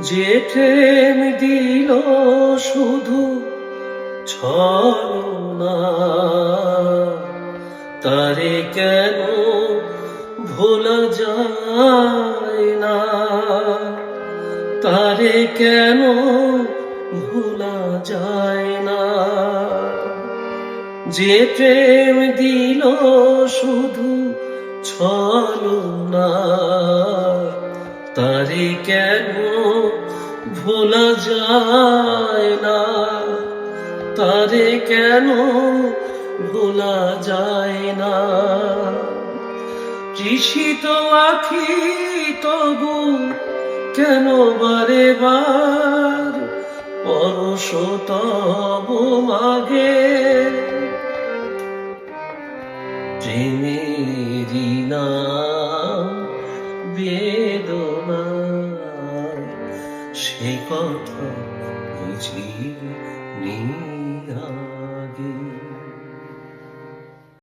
যে প্রেম দিল শুধু ছলনা, তারে কেন ভোলা যায় না, তারে কেন ভোলা যায় না। যে প্রেম দিল শুধু ছলনা, তারে কেন ভোলা যায় না, তারে কেন ভোলা যায় না। তৃষিত আখি তবু কেন বারে বার পরশ তব মাগে। প্রেমেরই নাম বেদনা, সে কথা বুঝি